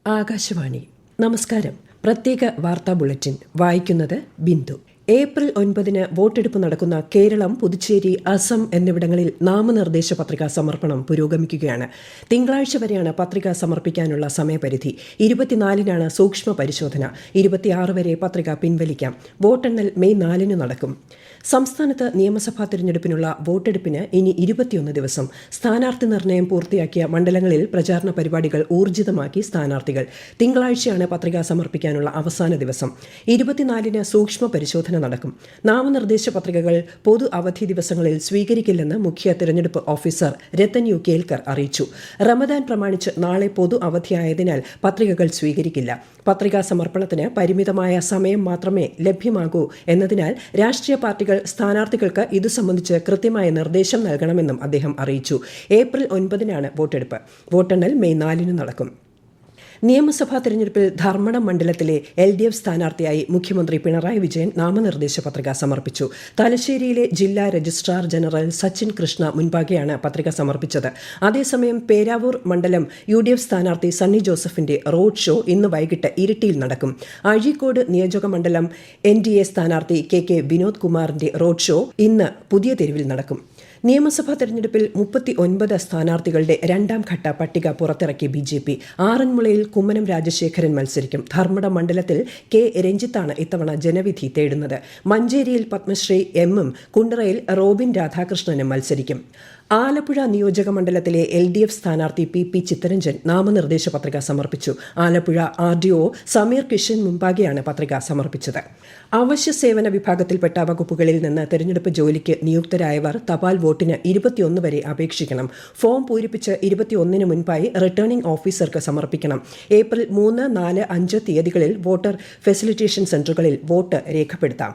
ആകാശവാണി. നമസ്കാരം. പ്രത്യേക വാർത്താ ബുള്ളറ്റിൻ വായിക്കുന്നത് ബിന്ദു. ഏപ്രിൽ 9 വോട്ടെടുപ്പ് നടക്കുന്ന കേരളം, പുതുച്ചേരി, അസം എന്നിവിടങ്ങളിൽ നാമനിർദ്ദേശ പത്രികാ സമർപ്പണം പുരോഗമിക്കുകയാണ്. തിങ്കളാഴ്ച വരെയാണ് പത്രിക സമർപ്പിക്കാനുള്ള സമയപരിധി. 24-നാണ് സൂക്ഷ്മ പരിശോധന. 26 വരെ പത്രിക പിൻവലിക്കാം. വോട്ടെണ്ണൽ മെയ് 4 നടക്കും. സംസ്ഥാനത്ത് നിയമസഭാ തിരഞ്ഞെടുപ്പിനുള്ള വോട്ടെടുപ്പിന് ഇനി 21 ദിവസം. സ്ഥാനാർത്ഥി നിർണയം പൂർത്തിയാക്കിയ മണ്ഡലങ്ങളിൽ പ്രചാരണ പരിപാടികൾ ഊർജിതമാക്കി സ്ഥാനാർത്ഥികൾ. തിങ്കളാഴ്ചയാണ് പത്രിക സമർപ്പിക്കാനുള്ള അവസാന ദിവസം. 24-ന് സൂക്ഷ്മ പരിശോധന നടക്കും. നാമനിർദ്ദേശ പത്രികകൾ പൊതു അവധി ദിവസങ്ങളിൽ സ്വീകരിക്കില്ലെന്ന് മുഖ്യ തിരഞ്ഞെടുപ്പ് ഓഫീസർ രത്തൻ യു കേൽക്കർ അറിയിച്ചു. റമദാൻ പ്രമാണിച്ച് നാളെ പൊതു അവധിയായതിനാൽ പത്രികകൾ സ്വീകരിക്കില്ല. പത്രികാ സമർപ്പണത്തിന് പരിമിതമായ സമയം മാത്രമേ ലഭ്യമാകൂ എന്നതിനാൽ രാഷ്ട്രീയ പാർട്ടികൾ സ്ഥാനാർത്ഥികൾക്ക് ഇതു സംബന്ധിച്ച് കൃത്യമായ നിർദ്ദേശം നൽകണമെന്നും അദ്ദേഹം അറിയിച്ചു. ഏപ്രിൽ 9-നാണ് വോട്ടെടുപ്പ്. വോട്ടെണ്ണൽ മെയ് 4 നടക്കും. നിയമസഭാ തെരഞ്ഞെടുപ്പിൽ ധർമ്മടം മണ്ഡലത്തിലെ LDF സ്ഥാനാർത്ഥിയായി മുഖ്യമന്ത്രി പിണറായി വിജയൻ നാമനിർദ്ദേശ പത്രിക സമർപ്പിച്ചു. തലശ്ശേരിയിലെ ജില്ലാ രജിസ്ട്രാർ ജനറൽ സച്ചിൻ കൃഷ്ണ മുൻപാകെയാണ് പത്രിക സമർപ്പിച്ചത്. അതേസമയം പേരാവൂർ മണ്ഡലം UDF സ്ഥാനാർത്ഥി സണ്ണി ജോസഫിന്റെ റോഡ് ഷോ ഇന്ന് വൈകിട്ട് ഇരിട്ടിയിൽ നടക്കും. അഴീക്കോട് നിയോജക മണ്ഡലം NDA സ്ഥാനാർത്ഥി KK വിനോദ് കുമാറിന്റെ റോഡ് ഷോ ഇന്ന് പുതിയ തെരുവിൽ നടക്കും. നിയമസഭാ തെരഞ്ഞെടുപ്പിൽ 39 സ്ഥാനാർത്ഥികളുടെ രണ്ടാം ഘട്ട പട്ടിക പുറത്തിറക്കി BJP. ആറന്മുളയിൽ കുമ്മനം രാജശേഖരൻ മത്സരിക്കും. ധർമ്മടം മണ്ഡലത്തിൽ K രഞ്ജിത്താണ് ഇത്തവണ ജനവിധി തേടുന്നത്. മഞ്ചേരിയിൽ പത്മശ്രീ M-ഉം കുണ്ടറയിൽ റോബിൻ രാധാകൃഷ്ണനും മത്സരിക്കും. ആലപ്പുഴ നിയോജക മണ്ഡലത്തിലെ LDF സ്ഥാനാർത്ഥി PP ചിത്തരഞ്ജൻ നാമനിർദ്ദേശ പത്രിക സമർപ്പിച്ചു. ആലപ്പുഴ RDO സമീർ കിഷൻ മുമ്പാകെയാണ് പത്രിക സമർപ്പിച്ചത്. അവശ്യ സേവന വിഭാഗത്തിൽപ്പെട്ട വകുപ്പുകളിൽ നിന്ന് തെരഞ്ഞെടുപ്പ് ജോലിക്ക് നിയുക്തരായവർ തപാൽ വോട്ടിന് 21 വരെ അപേക്ഷിക്കണം. ഫോം പൂരിപ്പിച്ച് 21-ന് മുൻപായി റിട്ടേണിംഗ് ഓഫീസർക്ക് സമർപ്പിക്കണം. ഏപ്രിൽ 3, 4, 5 തീയതികളിൽ വോട്ടർ ഫെസിലിറ്റേഷൻ സെന്ററുകളിൽ വോട്ട് രേഖപ്പെടുത്താം.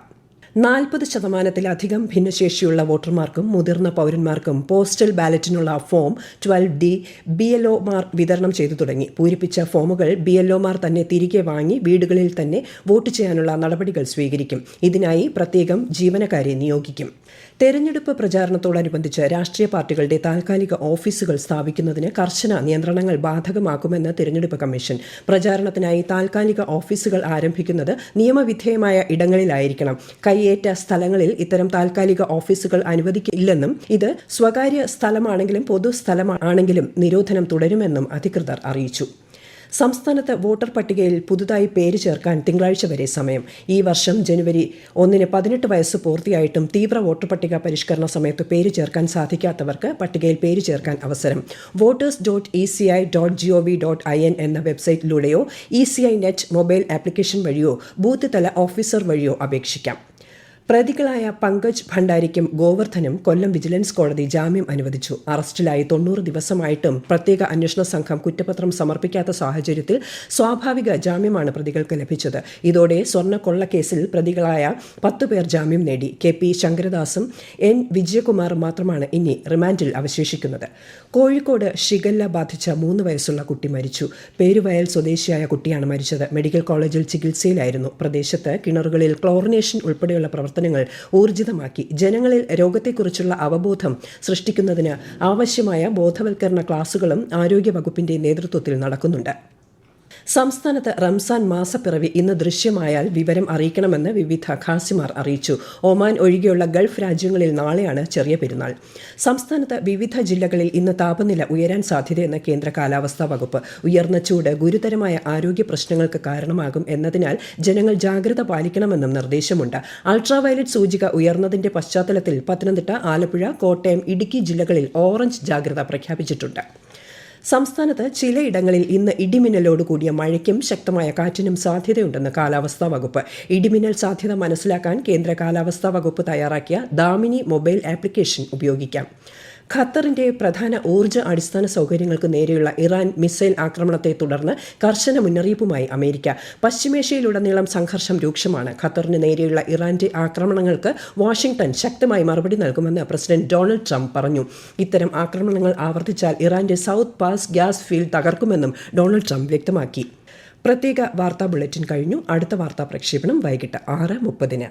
40% ഭിന്നശേഷിയുള്ള വോട്ടർമാർക്കും മുതിർന്ന പൌരന്മാർക്കും പോസ്റ്റൽ ബാലറ്റിനുള്ള ഫോം 12D BLOമാർ വിതരണം ചെയ്തു തുടങ്ങി. പൂരിപ്പിച്ച ഫോമുകൾ BLOമാർ തന്നെ തിരികെ വാങ്ങി വീടുകളിൽ തന്നെ വോട്ട് ചെയ്യാനുള്ള നടപടികൾ സ്വീകരിക്കും. ഇതിനായി പ്രത്യേകം ജീവനക്കാരെ നിയോഗിക്കും. തെരഞ്ഞെടുപ്പ് പ്രചാരണത്തോടനുബന്ധിച്ച് രാഷ്ട്രീയ പാർട്ടികളുടെ താൽക്കാലിക ഓഫീസുകൾ സ്ഥാപിക്കുന്നതിന് കർശന നിയന്ത്രണങ്ങൾ ബാധകമാക്കുമെന്ന് തെരഞ്ഞെടുപ്പ് കമ്മീഷൻ. പ്രചാരണത്തിനായി താൽക്കാലിക ഓഫീസുകൾ ആരംഭിക്കുന്നത് നിയമവിധേയമായ ഇടങ്ങളിലായിരിക്കണം. കയ്യേറ്റ സ്ഥലങ്ങളിൽ ഇത്തരം താൽക്കാലിക ഓഫീസുകൾ അനുവദിക്കില്ലെന്നും ഇത് സ്വകാര്യ സ്ഥലമാണെങ്കിലും പൊതു സ്ഥലമാണെങ്കിലും നിരോധനം തുടരുമെന്നും അധികൃതർ അറിയിച്ചു. സംസ്ഥാനത്ത് വോട്ടർ പട്ടികയിൽ പുതുതായി പേര് ചേർക്കാൻ തിങ്കളാഴ്ച വരെ സമയം. ഈ വർഷം ജനുവരി 1-ന് 18 വയസ്സ് പൂർത്തിയായിട്ടും തീവ്ര വോട്ടർ പട്ടിക പരിഷ്കരണ സമയത്ത് പേര് ചേർക്കാൻ സാധിക്കാത്തവർക്ക് പട്ടികയിൽ പേര് ചേർക്കാൻ അവസരം. voters.eci.gov.in എന്ന വെബ്സൈറ്റിലൂടെയോ ECI നെറ്റ് മൊബൈൽ ആപ്ലിക്കേഷൻ വഴിയോ ബൂത്ത് തല ഓഫീസർ വഴിയോ അപേക്ഷിക്കാം. പ്രതികളായ പങ്കജ് ഭണ്ഡാരിക്കും ഗോവർദ്ധനും കൊല്ലം വിജിലൻസ് കോടതി ജാമ്യം അനുവദിച്ചു. അറസ്റ്റിലായി 90 ദിവസമായിട്ടും പ്രത്യേക അന്വേഷണ സംഘം കുറ്റപത്രം സമർപ്പിക്കാത്ത സാഹചര്യത്തിൽ സ്വാഭാവിക ജാമ്യമാണ് പ്രതികൾക്ക് ലഭിച്ചത്. ഇതോടെ സ്വർണ്ണക്കൊള്ളക്കേസിൽ പ്രതികളായ 10 പേർ ജാമ്യം നേടി. KP ശങ്കരദാസും N വിജയകുമാറും മാത്രമാണ് ഇനി റിമാൻഡിൽ അവശേഷിക്കുന്നത്. കോഴിക്കോട് ഷിഗല്ല ബാധിച്ച 3 വയസ്സുള്ള കുട്ടി മരിച്ചു. പേരുവയൽ സ്വദേശിയായ കുട്ടിയാണ് മരിച്ചത്. മെഡിക്കൽ കോളേജിൽ ചികിത്സയിലായിരുന്നു. പ്രദേശത്ത് കിണറുകളിൽ ക്ലോറിനേഷൻ ഉൾപ്പെടെയുള്ള പ്രവർത്തനങ്ങൾ ഊർജിതമാക്കി ജനങ്ങളിൽ രോഗത്തെക്കുറിച്ചുള്ള അവബോധം സൃഷ്ടിക്കുന്നതിന് ആവശ്യമായ ബോധവൽക്കരണ ക്ലാസുകളും ആരോഗ്യവകുപ്പിന്റെ നേതൃത്വത്തിൽ നടക്കുന്നുണ്ട്. സംസ്ഥാനത്ത് റംസാൻ മാസപ്പിറവി ഇന്ന് ദൃശ്യമായാൽ വിവരം അറിയിക്കണമെന്ന് വിവിധ ഖാസിമാർ അറിയിച്ചു. ഒമാൻ ഒഴികെയുള്ള ഗൾഫ് രാജ്യങ്ങളിൽ നാളെയാണ് ചെറിയ പെരുന്നാൾ. സംസ്ഥാനത്ത് വിവിധ ജില്ലകളിൽ ഇന്ന് താപനില ഉയരാൻ സാധ്യതയെന്ന് കേന്ദ്ര കാലാവസ്ഥാ വകുപ്പ്. ഉയർന്ന ചൂട് ഗുരുതരമായ ആരോഗ്യ പ്രശ്നങ്ങൾക്ക് കാരണമാകും എന്നതിനാൽ ജനങ്ങൾ ജാഗ്രത പാലിക്കണമെന്നും നിർദ്ദേശമുണ്ട്. അൾട്രാവയലറ്റ് സൂചിക ഉയർന്നതിന്റെ പശ്ചാത്തലത്തിൽ പത്തനംതിട്ട, ആലപ്പുഴ, കോട്ടയം, ഇടുക്കി ജില്ലകളിൽ ഓറഞ്ച് ജാഗ്രത പ്രഖ്യാപിച്ചിട്ടുണ്ട്. സംസ്ഥാനത്ത് ചിലയിടങ്ങളിൽ ഇന്ന് ഇടിമിന്നലോട് കൂടിയ മഴയ്ക്കും ശക്തമായ കാറ്റിനും സാധ്യതയുണ്ടെന്ന് കാലാവസ്ഥാ വകുപ്പ്. ഇടിമിന്നൽ സാധ്യത മനസ്സിലാക്കാൻ കേന്ദ്ര കാലാവസ്ഥാ വകുപ്പ് തയ്യാറാക്കിയ ദാമിനി മൊബൈൽ ആപ്ലിക്കേഷൻ ഉപയോഗിക്കാം. ഖത്തറിന്റെ പ്രധാന ഊർജ്ജ അടിസ്ഥാന സൗകര്യങ്ങൾക്ക് നേരെയുള്ള ഇറാൻ മിസൈൽ ആക്രമണത്തെ തുടർന്ന് കർശന മുന്നറിയിപ്പുമായി അമേരിക്ക. പശ്ചിമേഷ്യയിലുടനീളം സംഘർഷം രൂക്ഷമാണ്. ഖത്തറിന് നേരെയുള്ള ഇറാന്റെ ആക്രമണങ്ങൾക്ക് വാഷിംഗ്ടൺ ശക്തമായി മറുപടി നൽകുമെന്ന് പ്രസിഡന്റ് ഡൊണാൾഡ് ട്രംപ് പറഞ്ഞു. ഇത്തരം ആക്രമണങ്ങൾ ആവർത്തിച്ചാൽ ഇറാന്റെ സൗത്ത് പാസ് ഗ്യാസ് ഫീൽഡ് തകർക്കുമെന്നും ഡൊണാൾഡ് ട്രംപ് വ്യക്തമാക്കി. പ്രത്യേക വാർത്താ ബുള്ളറ്റിൻ കഴിഞ്ഞു. അടുത്ത വാർത്താ പ്രക്ഷേപണം വൈകിട്ട് 6:30.